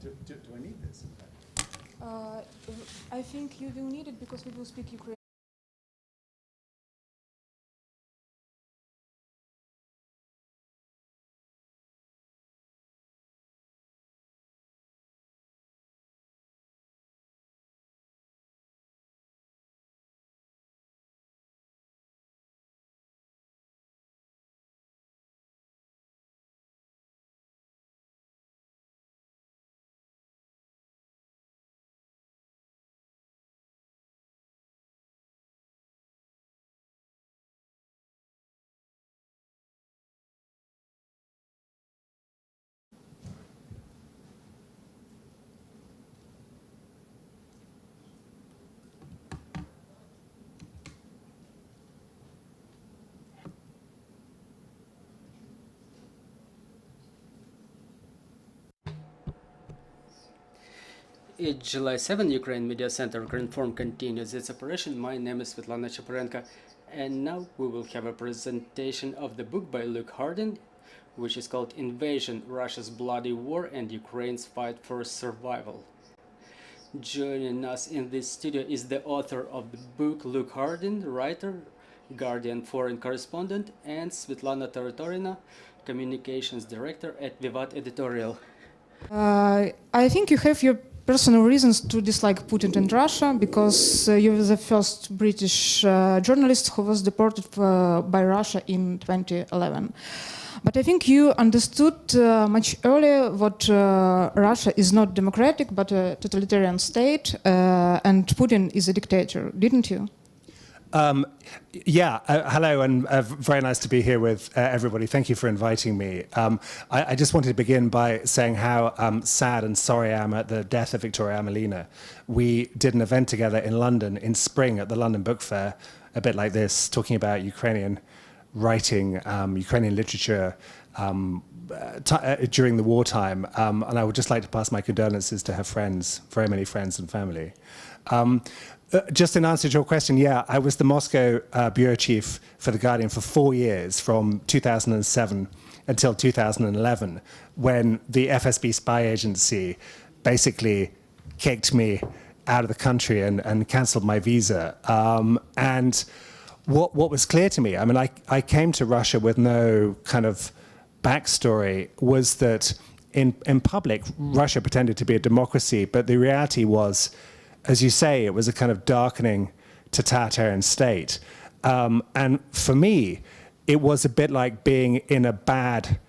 Do I need this? I think you will need it because we will speak Ukrainian. It's July 7, Ukraine Media Center Grand Forum continues its operation. My name is Svitlana, and now we will have a presentation of the book by Luke Hardin, which is called Invasion, Russia's Bloody War and Ukraine's Fight for Survival. Joining us in this studio is the author of the book, Luke Hardin, writer, Guardian foreign correspondent, and Svitlana Taratorina, communications director at Vivat editorial. I think you have your personal reasons to dislike Putin and Russia because you were the first British journalist who was deported by Russia in 2011. But I think you understood much earlier that Russia is not democratic but a totalitarian state and Putin is a dictator, didn't you? Hello, and very nice to be here with everybody. Thank you for inviting me. I just wanted to begin by saying how sad and sorry I am at the death of Victoria Amelina. We did an event together in London in spring at the London Book Fair, a bit like this, talking about Ukrainian writing, Ukrainian literature during the wartime. And I would just like to pass my condolences to her friends, very many friends and family. Just in answer to your question, yeah, I was the Moscow bureau chief for The Guardian for 4 years, from 2007 until 2011, when the FSB spy agency basically kicked me out of the country and cancelled my visa. And what was clear to me, I mean, I came to Russia with no kind of backstory, was that in public, Russia pretended to be a democracy, but the reality was, as you say, it was a kind of darkening totalitarian state. And for me, it was a bit like being in a bad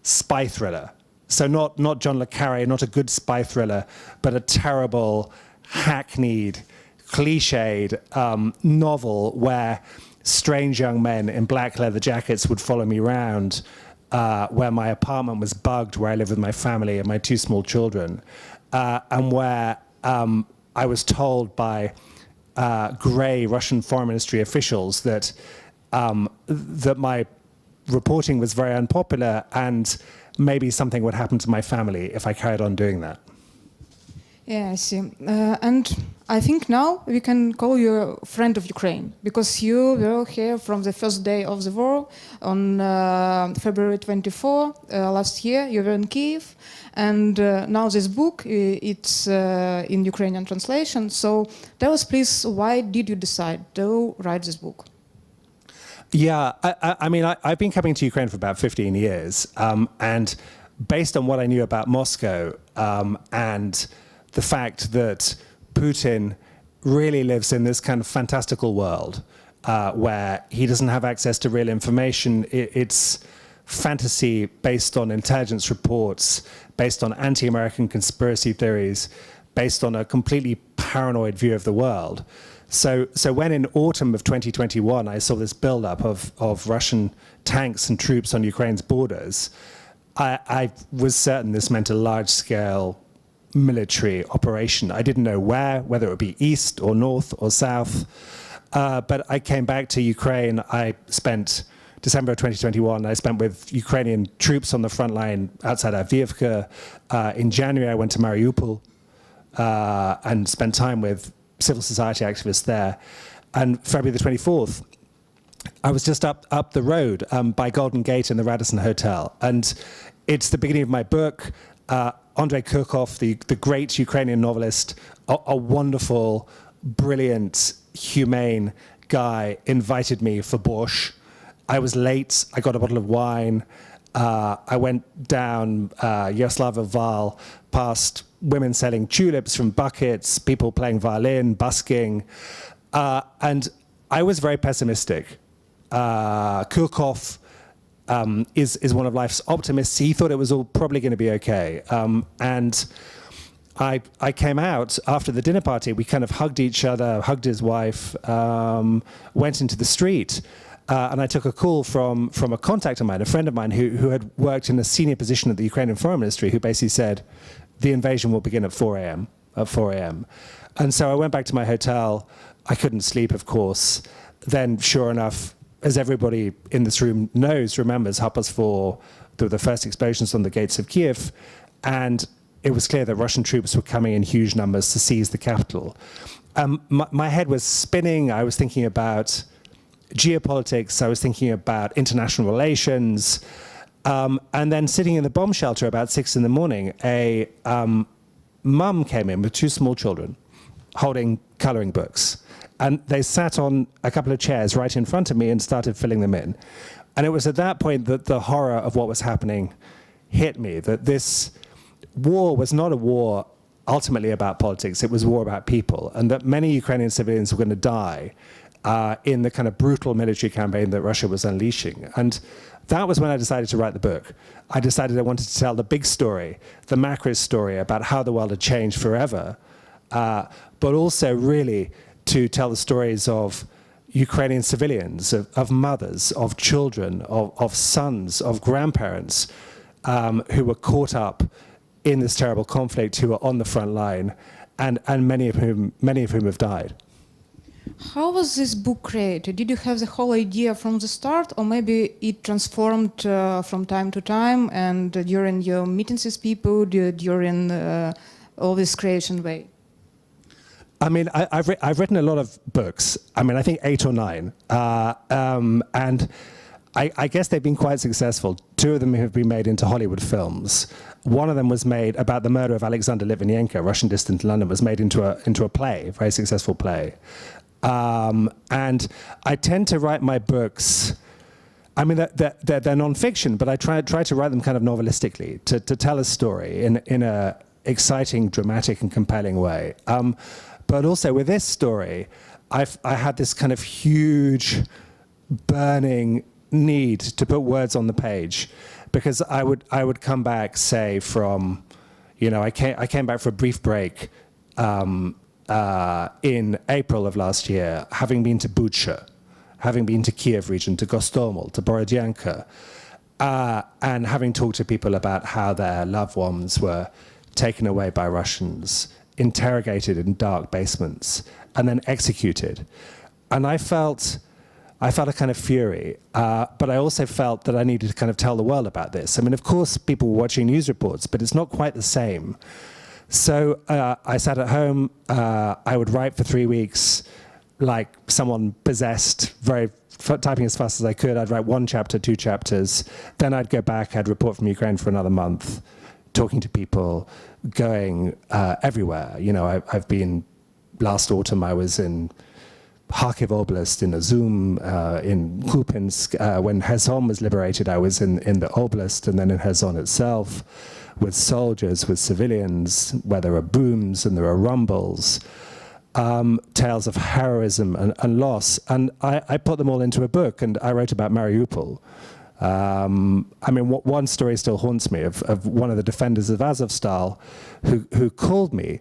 spy thriller. So not John le Carré, not a good spy thriller, but a terrible, hackneyed, cliched novel where strange young men in black leather jackets would follow me around, where my apartment was bugged, where I lived with my family and my 2 small children, and where I was told by grey Russian foreign ministry officials that that my reporting was very unpopular and maybe something would happen to my family if I carried on doing that. Yeah, I see. And I think now we can call you a friend of Ukraine because you were here from the first day of the war on February 24 last year. You were in Kyiv, and now this book it's in Ukrainian translation. So tell us, please, why did you decide to write this book? Yeah, I mean, I've been coming to Ukraine for about 15 years, and based on what I knew about Moscow and the fact that Putin really lives in this kind of fantastical world where he doesn't have access to real information. It's fantasy based on intelligence reports, based on anti-American conspiracy theories, based on a completely paranoid view of the world. So when in autumn of 2021 I saw this buildup of Russian tanks and troops on Ukraine's borders, I was certain this meant a large-scale military operation. I didn't know whether it would be east or north or south, but I came back to Ukraine. I spent December of 2021, I spent with Ukrainian troops on the front line outside Avdiivka. In January, I went to Mariupol and spent time with civil society activists there. And February the 24th, I was just up the road by Golden Gate in the Radisson Hotel. And it's the beginning of my book. Andrei Kurkov, the great Ukrainian novelist, a wonderful, brilliant, humane guy, invited me for borscht. I was late. I got a bottle of wine. I went down Yaroslava Val, past women selling tulips from buckets, people playing violin, busking. And I was very pessimistic. Kurkov is one of life's optimists. He thought it was all probably going to be okay. And I came out after the dinner party. We kind of hugged each other, hugged his wife, went into the street. And I took a call from a contact of mine, a friend of mine who had worked in a senior position at the Ukrainian Foreign Ministry, who basically said, the invasion will begin at 4 a.m. And so I went back to my hotel. I couldn't sleep, of course. Then, sure enough, as everybody in this room remembers, 4:30, there were the first explosions on the gates of Kyiv, and it was clear that Russian troops were coming in huge numbers to seize the capital. My head was spinning. I was thinking about geopolitics. I was thinking about international relations. And then sitting in the bomb shelter about 6 in the morning, a mum came in with 2 small children holding coloring books. And they sat on a couple of chairs right in front of me and started filling them in. And it was at that point that the horror of what was happening hit me, that this war was not a war ultimately about politics, it was a war about people, and that many Ukrainian civilians were going to die in the kind of brutal military campaign that Russia was unleashing. And that was when I decided to write the book. I decided I wanted to tell the big story, the macro story about how the world had changed forever, but also really to tell the stories of Ukrainian civilians, of mothers, of children, of sons, of grandparents who were caught up in this terrible conflict, who were on the front line, and many of whom have died. How was this book created? Did you have the whole idea from the start, or maybe it transformed from time to time and during your meetings with people, during all this creation way? I mean, I've written a lot of books. I mean, I think 8 or 9. And I guess they've been quite successful. 2 of them have been made into Hollywood films. One of them was made about the murder of Alexander Litvinenko, Russian dissident in London, was made into a play, a very successful play. And I tend to write my books, I mean, they're non-fiction, but I try to write them kind of novelistically, to tell a story in a exciting, dramatic, and compelling way. But also with this story, I had this kind of huge, burning need to put words on the page, because I would come back, say, from, I came back for a brief break in April of last year, having been to Bucha, having been to Kyiv region, to Gostomel, to Borodyanka, and having talked to people about how their loved ones were taken away by Russians, interrogated in dark basements, and then executed. And I felt a kind of fury, but I also felt that I needed to kind of tell the world about this. I mean, of course, people were watching news reports, but it's not quite the same. So I sat at home, I would write for 3 weeks, like someone possessed, typing as fast as I could. I'd write 1 chapter, 2 chapters. Then I'd go back, I'd report from Ukraine for another month, talking to people, going everywhere. I've been, last autumn I was in Kharkiv Oblast, in Izum, in Kupinsk. When Kherson was liberated, I was in the Oblast, and then in Kherson itself, with soldiers, with civilians, where there are booms and there are rumbles, tales of heroism and loss. And I put them all into a book, and I wrote about Mariupol. I mean, one story still haunts me of one of the defenders of Azovstal who called me,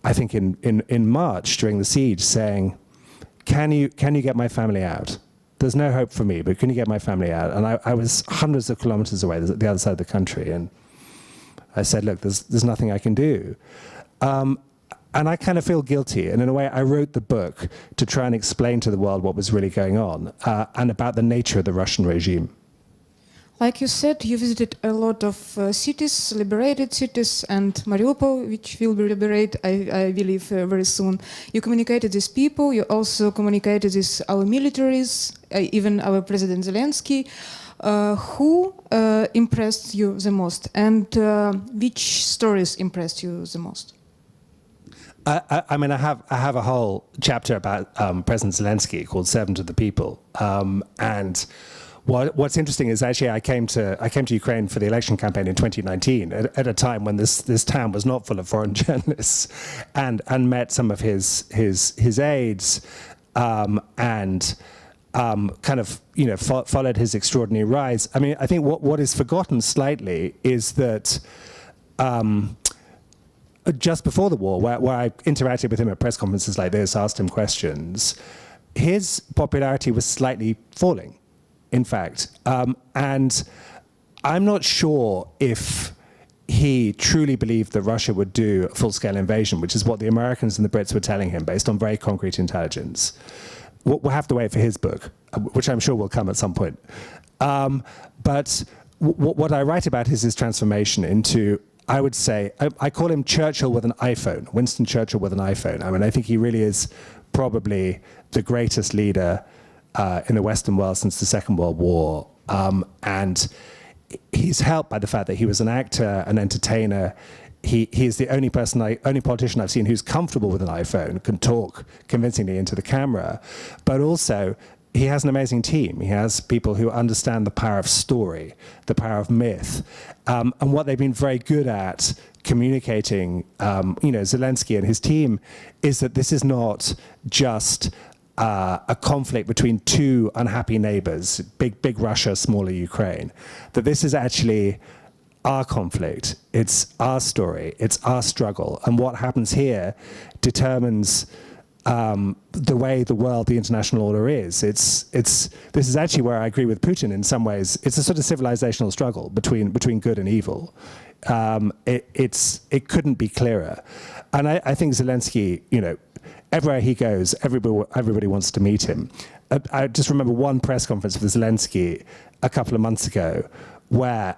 I think in March during the siege, saying, can you get my family out? There's no hope for me, but can you get my family out? And I was hundreds of kilometers away, the other side of the country, and I said, look, there's nothing I can do. And I kind of feel guilty, and in a way I wrote the book to try and explain to the world what was really going on, and about the nature of the Russian regime. Like you said, you visited a lot of cities, liberated cities, and Mariupol, which will be liberated, I believe, very soon. You communicated with people, you also communicated with our militaries, even our President Zelensky. Who impressed you the most, and which stories impressed you the most? I mean, I have a whole chapter about President Zelensky called "Servant of the People," and what's interesting is actually I came to Ukraine for the election campaign in 2019 at a time when this town was not full of foreign journalists, and met some of his aides, and kind of followed his extraordinary rise. I mean, I think what is forgotten slightly is that. Just before the war, where I interacted with him at press conferences like this, asked him questions, his popularity was slightly falling, in fact. And I'm not sure if he truly believed that Russia would do a full-scale invasion, which is what the Americans and the Brits were telling him based on very concrete intelligence. We'll have to wait for his book, which I'm sure will come at some point. But what I write about is his transformation into, I would say, I call him Churchill with an iPhone, Winston Churchill with an iPhone. I mean, I think he really is probably the greatest leader in the Western world since the Second World War. And he's helped by the fact that he was an actor, an entertainer. He's the only politician I've seen who's comfortable with an iPhone, can talk convincingly into the camera, but also he has an amazing team. He has people who understand the power of story, the power of myth, and what they've been very good at communicating, Zelensky and his team, is that this is not just a conflict between two unhappy neighbors, big Russia, smaller Ukraine, that this is actually our conflict, it's our story, it's our struggle, and what happens here determines the way the world, the international order is. This is actually where I agree with Putin in some ways. It's a sort of civilizational struggle between good and evil. It couldn't be clearer. And I think Zelensky, everywhere he goes, everybody wants to meet him. I just remember one press conference with Zelensky a couple of months ago where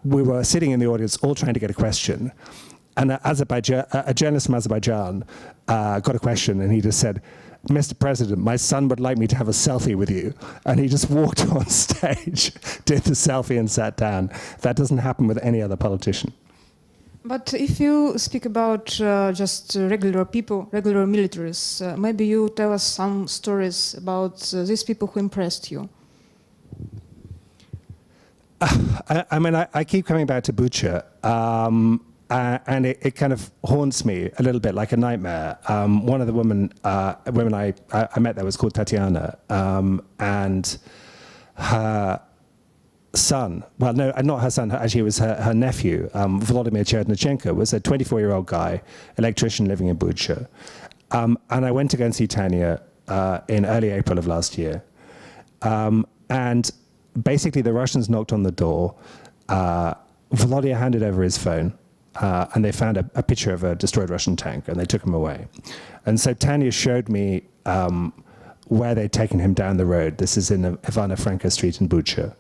we were sitting in the audience all trying to get a question. And a journalist from Azerbaijan got a question, and he just said, "Mr. President, my son would like me to have a selfie with you." And he just walked on stage, did the selfie, and sat down. That doesn't happen with any other politician. But if you speak about just regular people, regular militaries, maybe you tell us some stories about these people who impressed you. I mean, I keep coming back to Bucha. And it kind of haunts me a little bit like a nightmare. One of the women I met there was called Tatiana, and her son, well, no, not her son, actually it was her nephew, Volodymyr Chernyshenko, was a 24-year-old guy, electrician living in Bucha. And I went to go and see Tanya in early April of last year. And basically the Russians knocked on the door. Volodya handed over his phone. And they found a picture of a destroyed Russian tank, and they took him away. And so Tanya showed me where they'd taken him down the road. This is in Ivana Franka Street in Bucha.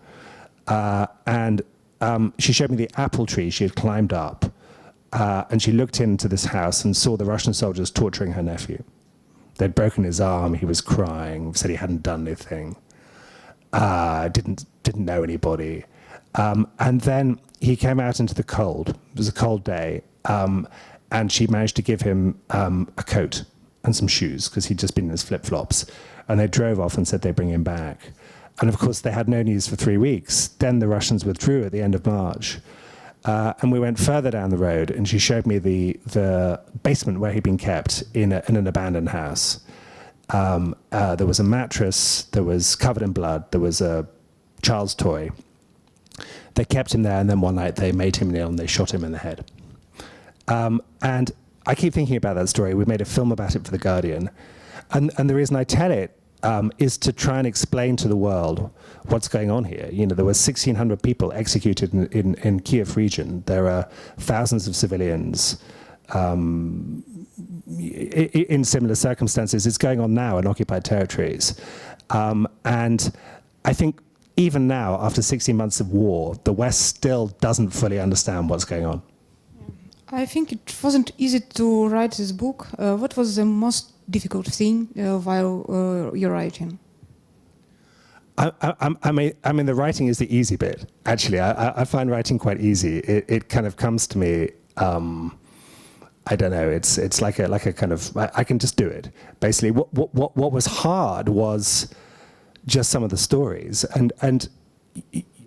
And she showed me the apple tree she had climbed up, and she looked into this house and saw the Russian soldiers torturing her nephew. They'd broken his arm, he was crying, said he hadn't done anything, didn't know anybody. And then he came out into the cold. It was a cold day, and she managed to give him a coat and some shoes because he'd just been in his flip-flops. And they drove off and said they'd bring him back. And of course, they had no news for 3 weeks. Then the Russians withdrew at the end of March. And we went further down the road, and she showed me the basement where he'd been kept in an abandoned house. There was a mattress, there was covered in blood, there was a child's toy. They kept him there, and then one night they made him kneel and they shot him in the head. And I keep thinking about that story. We made a film about it for The Guardian. And the reason I tell it is to try and explain to the world what's going on here. There were 1,600 people executed in Kyiv region. There are thousands of civilians in similar circumstances. It's going on now in occupied territories. And I think even now, after 16 months of war, the West still doesn't fully understand what's going on. I think it wasn't easy to write this book. What was the most difficult thing while you're writing? I mean, the writing is the easy bit. Actually, I find writing quite easy. It kind of comes to me. I don't know. It's like a kind of. I can just do it. Basically, what was hard was just some of the stories, and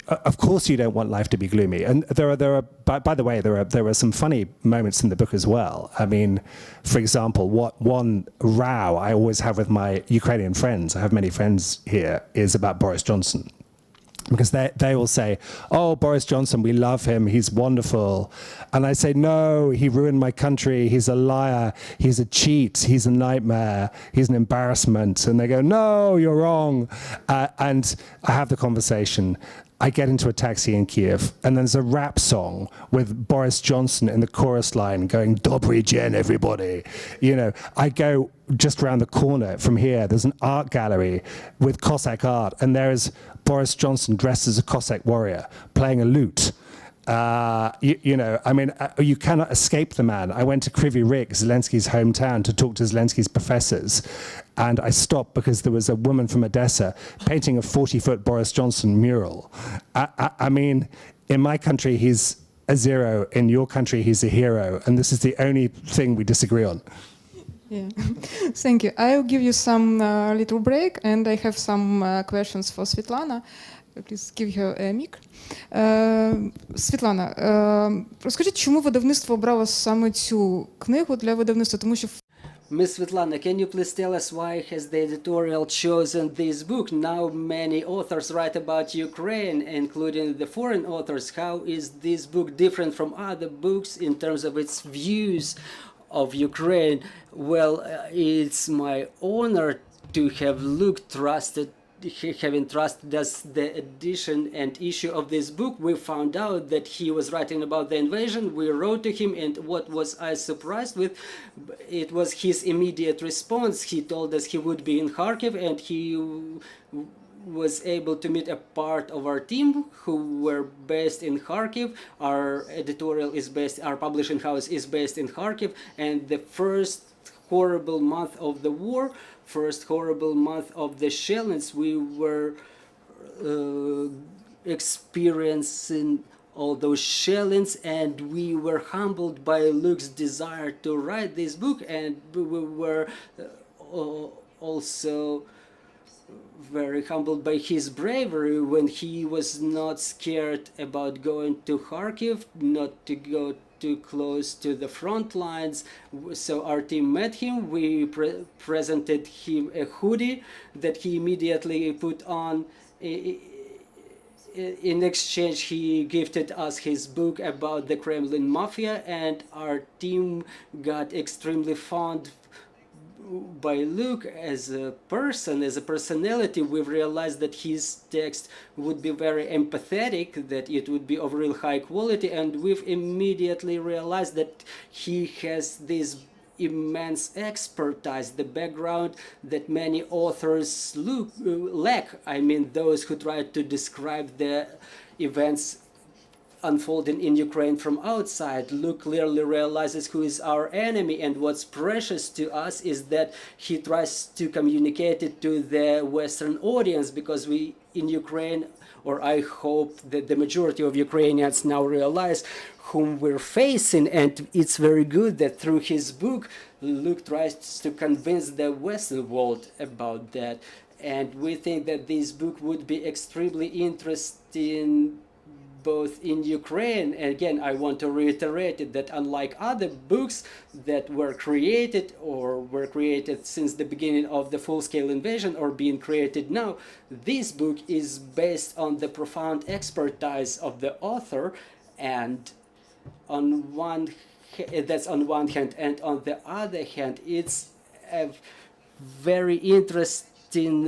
of course you don't want life to be gloomy. And there are by the way, there are some funny moments in the book as well. I mean, for example, one row I always have with my Ukrainian friends, I have many friends here, is about Boris Johnson. Because they will say, oh, Boris Johnson, we love him, he's wonderful. And I say, no, he ruined my country, he's a liar, he's a cheat, he's a nightmare, he's an embarrassment. And they go, no, you're wrong. And I have the conversation. I get into a taxi in Kyiv, and there's a rap song with Boris Johnson in the chorus line going, Dobry dzień, everybody. You know, I go just around the corner from here, there's an art gallery with Cossack art, and there's Boris Johnson dressed as a Cossack warrior, playing a lute. You know, I mean, you cannot escape the man. I went to Kryvyi Rih, Zelensky's hometown, to talk to Zelensky's professors. And I stopped because there was a woman from Odessa painting a 40-foot Boris Johnson mural. I mean, in my country, he's a zero. In your country, he's a hero. And this is the only thing we disagree on. Yeah, thank you. I'll give you some little break, and I have some questions for Svitlana. Please give her a mic. Світлана, розкажіть, чому видавництво обрало саме цю книгу для видавництва? Тому що Miss Svitlana, can you please tell us why has the editorial chosen this book? Now many authors write about Ukraine, including the foreign authors. How is this book different from other books in terms of its views of Ukraine? Well, it's my honor to have having trusted us the edition and issue of this book. We found out that he was writing about the invasion. We wrote to him, and what was I surprised with, it was his immediate response. He told us he would be in Kharkiv, and he was able to meet a part of our team who were based in Kharkiv. Our editorial is based, our publishing house is based in Kharkiv, and the first horrible month of the war, first horrible month of the shellings, we were experiencing all those shellings, and we were humbled by Luke's desire to write this book, and we were also very humbled by his bravery when he was not scared about going to Kharkiv, not to go too close to the front lines. So our team met him. We presented him a hoodie that he immediately put on. In exchange, he gifted us his book about the Kremlin mafia, and our team got extremely fond by Luke as a person, as a personality. We've realized that his text would be very empathetic, that it would be of real high quality, and we've immediately realized that he has this immense expertise, the background that many authors lack. I mean, those who try to describe the events unfolding in Ukraine from outside. Luke clearly realizes who is our enemy, and what's precious to us is that he tries to communicate it to the Western audience, because we in Ukraine, or I hope that the majority of Ukrainians now realize whom we're facing, and it's very good that through his book Luke tries to convince the Western world about that. And we think that this book would be extremely interesting both in Ukraine, and again I want to reiterate it, that unlike other books that were created since the beginning of the full-scale invasion or being created now, this book is based on the profound expertise of the author, and that's on one hand, and on the other hand it's a very interesting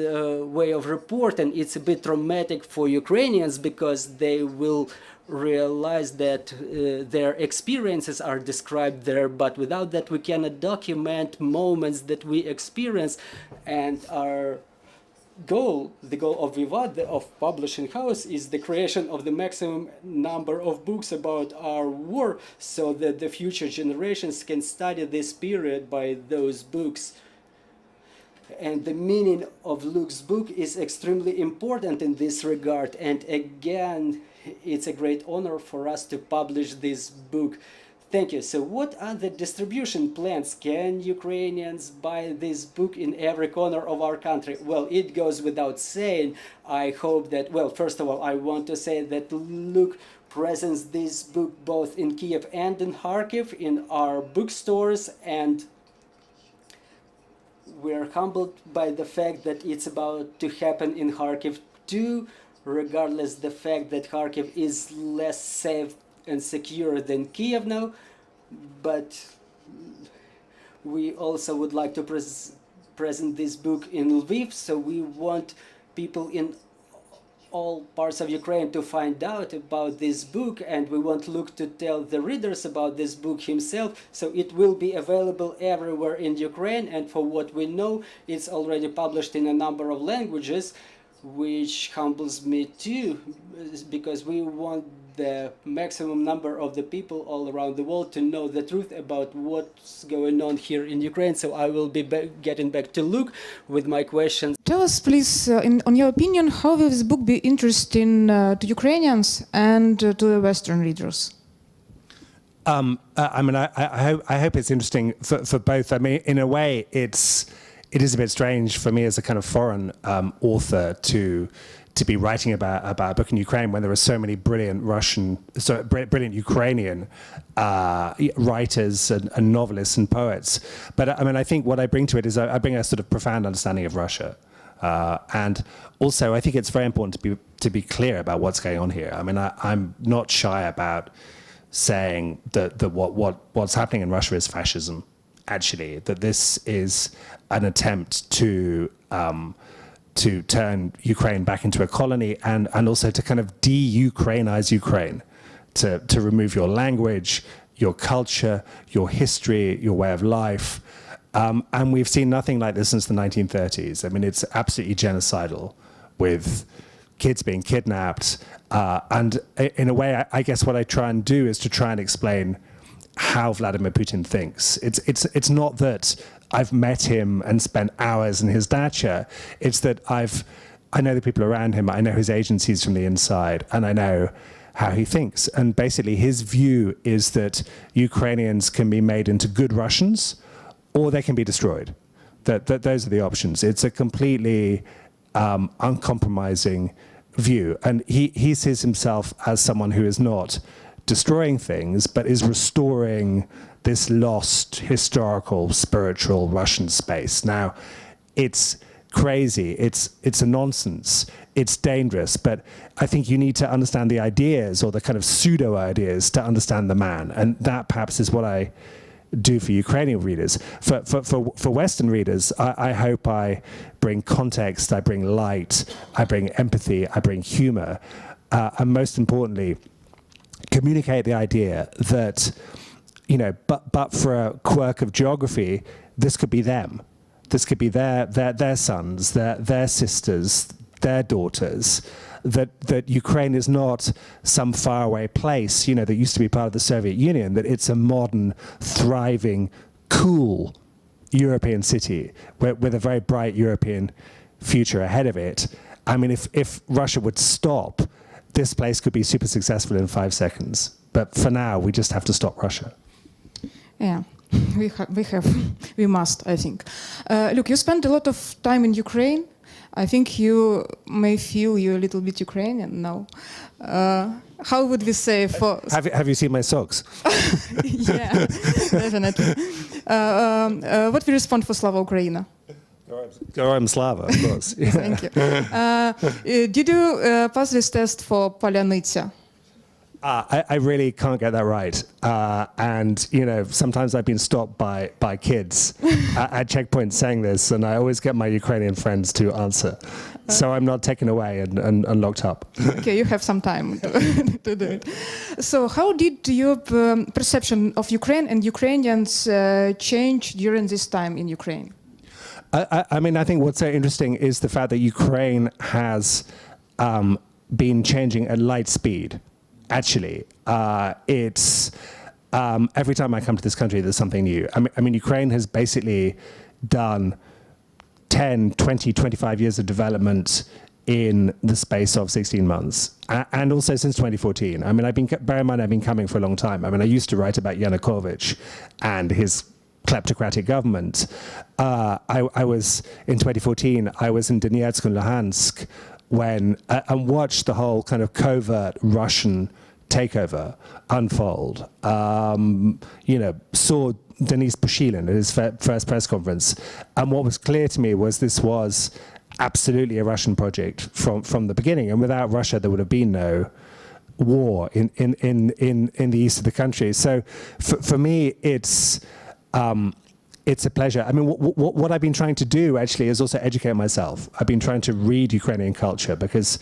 way of reporting. It's a bit traumatic for Ukrainians because they will realize that their experiences are described there, but without that we cannot document moments that we experience. And our goal, the goal of Vivat, of publishing house, is the creation of the maximum number of books about our war, so that the future generations can study this period by those books. And the meaning of Luke's book is extremely important in this regard. And again, it's a great honor for us to publish this book. Thank you. So what are the distribution plans? Can Ukrainians buy this book in every corner of our country? Well, it goes without saying. I hope that, well, first of all, I want to say that Luke presents this book both in Kyiv and in Kharkiv in our bookstores, and we're humbled by the fact that it's about to happen in Kharkiv too, regardless the fact that Kharkiv is less safe and secure than Kyiv now. But we also would like to present this book in Lviv, so we want people in all parts of Ukraine to find out about this book, and we want Luke to tell the readers about this book himself. So it will be available everywhere in Ukraine, and for what we know, it's already published in a number of languages, which humbles me too, because we want the maximum number of the people all around the world to know the truth about what's going on here in Ukraine. So I will be getting back to Luke with my questions. Tell us, please, on your opinion, how will this book be interesting to Ukrainians and to the Western readers? I mean, I hope it's interesting for both. I mean, in a way, it is a bit strange for me as a kind of foreign author to be writing about a book in Ukraine when there are so many brilliant brilliant Ukrainian writers and novelists and poets. But I mean, I think what I bring to it is I bring a sort of profound understanding of Russia. And also, I think it's very important to be clear about what's going on here. I mean, I'm not shy about saying that what's happening in Russia is fascism. Actually, that this is an attempt to turn Ukraine back into a colony and also to kind of de-Ukrainize Ukraine, to remove your language, your culture, your history, your way of life. And we've seen nothing like this since the 1930s. I mean, it's absolutely genocidal, with kids being kidnapped. And in a way, I guess what I try and do is to try and explain how Vladimir Putin thinks. It's not that I've met him and spent hours in his dacha. It's that I know the people around him, I know his agencies from the inside, and I know how he thinks. And basically his view is that Ukrainians can be made into good Russians, or they can be destroyed. That those are the options. It's a completely uncompromising view. And he sees himself as someone who is not destroying things, but is restoring this lost historical, spiritual Russian space. Now, it's crazy, it's a nonsense, it's dangerous, but I think you need to understand the ideas, or the kind of pseudo-ideas, to understand the man. And that perhaps is what I do for Ukrainian readers. For Western readers, I hope I bring context, I bring light, I bring empathy, I bring humor, and most importantly, communicate the idea that, you know, but for a quirk of geography, this could be them. This could be their sons, their sisters, their daughters. That Ukraine is not some faraway place, you know, that used to be part of the Soviet Union. That it's a modern, thriving, cool European city with a very bright European future ahead of it. I mean, if Russia would stop, this place could be super successful in 5 seconds. But for now, we just have to stop Russia. Yeah, we must, I think. Look, you spent a lot of time in Ukraine. I think you may feel you're a little bit Ukrainian now. How would we say for... Have you seen my socks? Yeah, definitely. What we respond for Slava Ukraina? Garam Slava, of course. Yeah. Thank you. Did you pass this test for Polyanica? I really can't get that right. And, you know, sometimes I've been stopped by kids at checkpoints saying this, and I always get my Ukrainian friends to answer. So I'm not taken away and locked up. Okay, you have some time to do it. So how did your perception of Ukraine and Ukrainians change during this time in Ukraine? I mean, I think what's so interesting is the fact that Ukraine has been changing at light speed. Actually, it's every time I come to this country, there's something new. I mean, Ukraine has basically done 10, 20, 25 years of development in the space of 16 months, and also since 2014. I mean, bear in mind, I've been coming for a long time. I mean, I used to write about Yanukovych and his kleptocratic government. I was, in 2014, I was in Donetsk and Luhansk and watched the whole kind of covert Russian takeover unfold. Saw Denis Pushilin at his first press conference, and what was clear to me was this was absolutely a Russian project from the beginning, and without Russia there would have been no war in the east of the country. So for me, it's a pleasure. I mean, what I've been trying to do actually is also educate myself. I've been trying to read Ukrainian culture, because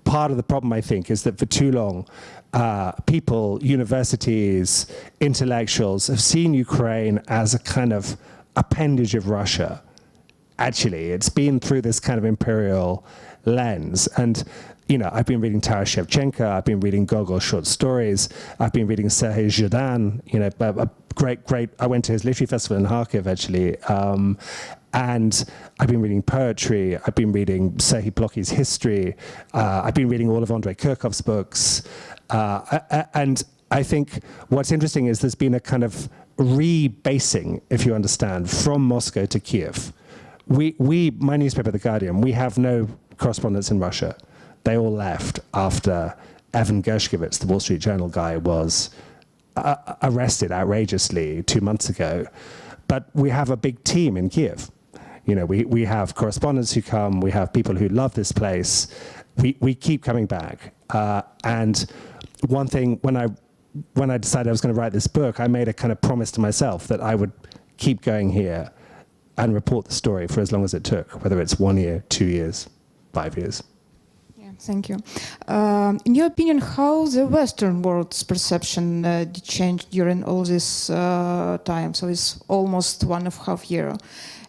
part of the problem, I think, is that for too long, people, universities, intellectuals have seen Ukraine as a kind of appendage of Russia. Actually, it's been through this kind of imperial lens. And, I've been reading Taras Shevchenko, I've been reading Gogol's short stories, I've been reading Sergei Zhadan, a great, I went to his literary festival in Kharkiv, actually, and I've been reading poetry, I've been reading Serhii Plokhy's history, I've been reading all of Andrei Kurkov's books, and I think what's interesting is there's been a kind of rebasing, if you understand, from Moscow to Kyiv. My newspaper, The Guardian, we have no correspondents in Russia. They all left after Evan Gershkovich, the Wall Street Journal guy, was arrested outrageously 2 months ago. But we have a big team in Kyiv. We have correspondents who come, we have people who love this place. We keep coming back. And one thing, when I decided I was going to write this book, I made a kind of promise to myself that I would keep going here and report the story for as long as it took, whether it's 1 year, 2 years, 5 years. Yeah, thank you. In your opinion, how the Western world's perception did change during all this time? So it's almost 1.5 years.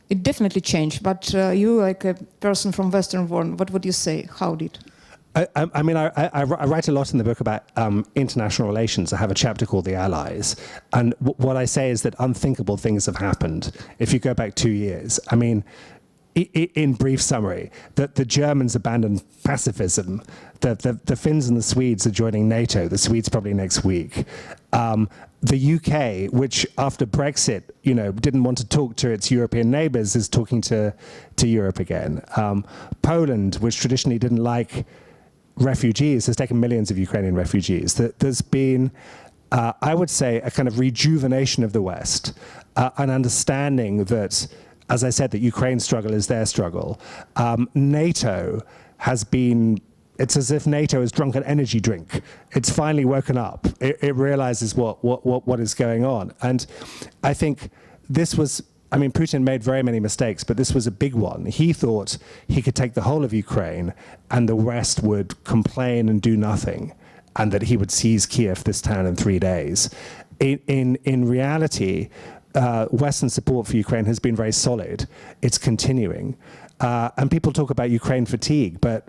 It definitely changed, but you, like a person from Western world, what would you say? How did? I write a lot in the book about international relations. I have a chapter called The Allies. And what I say is that unthinkable things have happened. If you go back 2 years, I mean, in brief summary, that the Germans abandoned pacifism, the Finns and the Swedes are joining NATO, the Swedes probably next week. The UK, which after Brexit, didn't want to talk to its European neighbours, is talking to Europe again. Poland, which traditionally didn't like refugees, has taken millions of Ukrainian refugees. There's been, I would say, a kind of rejuvenation of the West, an understanding that, as I said, that Ukraine's struggle is their struggle. NATO has been, it's as if NATO has drunk an energy drink. It's finally woken up. It realizes what is going on. And I think this was, Putin made very many mistakes, but this was a big one. He thought he could take the whole of Ukraine and the West would complain and do nothing, and that he would seize Kyiv, this town, in 3 days. In reality, Western support for Ukraine has been very solid. It's continuing. And people talk about Ukraine fatigue, but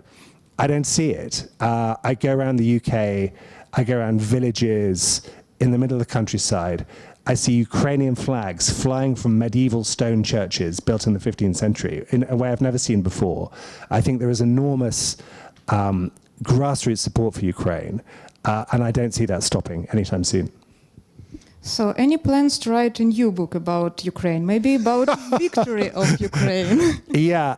I don't see it. I go around the UK, I go around villages in the middle of the countryside. I see Ukrainian flags flying from medieval stone churches built in the 15th century in a way I've never seen before. I think there is enormous grassroots support for Ukraine, and I don't see that stopping anytime soon. So any plans to write a new book about Ukraine, maybe about victory of Ukraine? Yeah,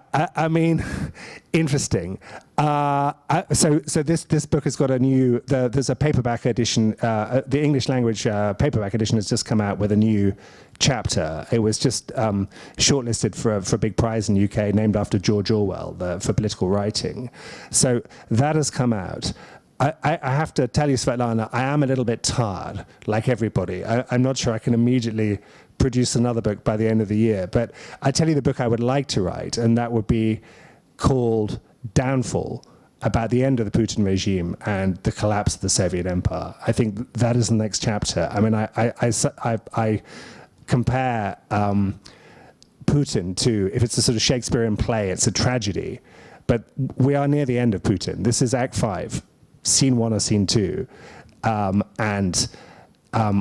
interesting. So this book has got a new, there's a paperback edition, the English language paperback edition has just come out with a new chapter. It was just shortlisted for a big prize in the UK named after George Orwell for political writing. So that has come out. I have to tell you, Svitlana, I am a little bit tired, like everybody. I'm not sure I can immediately produce another book by the end of the year, but I tell you the book I would like to write, and that would be called Downfall, about the end of the Putin regime and the collapse of the Soviet Empire. I think that is the next chapter. I compare Putin to, if it's a sort of Shakespearean play, it's a tragedy, but we are near the end of Putin. This is Act 5. Scene 1 or Scene 2, and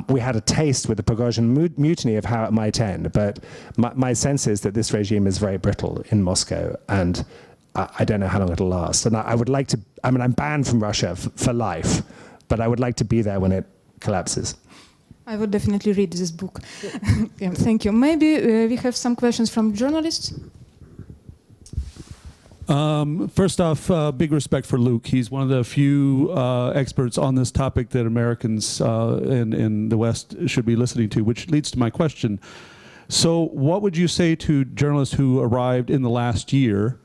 we had a taste with the Prigozhin mutiny of how it might end, but my sense is that this regime is very brittle in Moscow, and I don't know how long it'll last. And I would like to, I mean, I'm banned from Russia for life, but I would like to be there when it collapses. I would definitely read this book. Yeah, thank you. Maybe we have some questions from journalists. First off, big respect for Luke. He's one of the few experts on this topic that Americans in the West should be listening to, which leads to my question. So what would you say to journalists who arrived in the last year,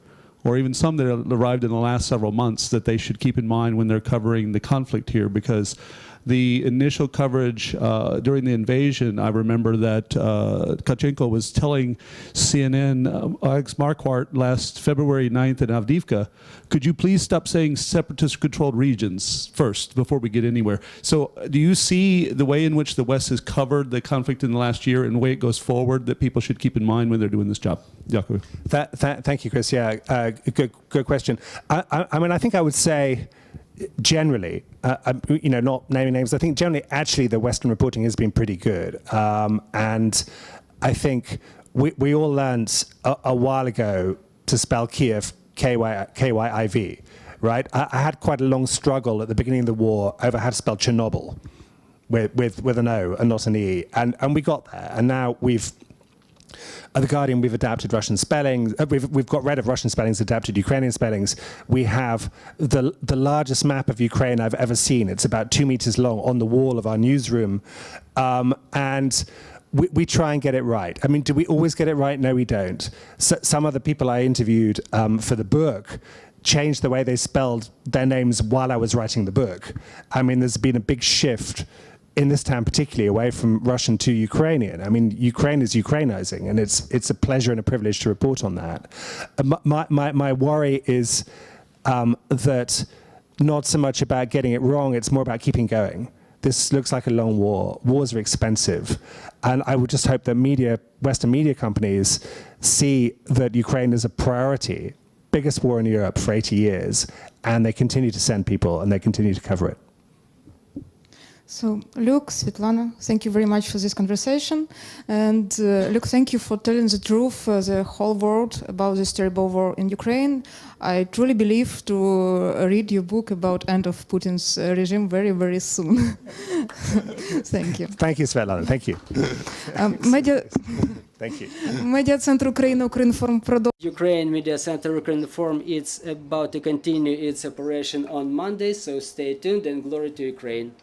or even some that arrived in the last several months, that they should keep in mind when they're covering the conflict here? Because the initial coverage during the invasion, I remember that Kachenko was telling CNN, Alex Marquardt, last February 9th in Avdiivka, could you please stop saying separatist-controlled regions first before we get anywhere? So do you see the way in which the West has covered the conflict in the last year and the way it goes forward that people should keep in mind when they're doing this job? Dякую. Thank you, Chris. Yeah, good question. I mean, I think I would say, generally, you know, not naming names, I think generally, actually, the Western reporting has been pretty good. And I think we all learned a while ago to spell Kyiv Kyiv, right? I had quite a long struggle at the beginning of the war over how to spell Chernobyl with an O and not an E. And we got there. And now at The Guardian, we've adapted Russian spellings. We've got rid of Russian spellings, adapted Ukrainian spellings. We have the largest map of Ukraine I've ever seen. It's about 2 meters long on the wall of our newsroom. And we try and get it right. I mean, do we always get it right? No, we don't. Some of the people I interviewed for the book changed the way they spelled their names while I was writing the book. I mean, there's been a big shift in this town, particularly away from Russian to Ukrainian. I mean, Ukraine is Ukrainizing, and it's a pleasure and a privilege to report on that. My worry is that not so much about getting it wrong, it's more about keeping going. This looks like a long war. Wars are expensive. And I would just hope that Western media companies see that Ukraine is a priority, biggest war in Europe for 80 years, and they continue to send people and they continue to cover it. So, Luke, Svitlana, thank you very much for this conversation. And Luke, thank you for telling the truth for the whole world about this terrible war in Ukraine. I truly believe to read your book about end of Putin's regime very, very soon. Thank you. Thank you, Svitlana. Thank you. Thank you. Media Center Ukraine, Ukrinform продовжує. Ukraine Media Center Ukrinform, it's about to continue its operation on Monday, so stay tuned and glory to Ukraine.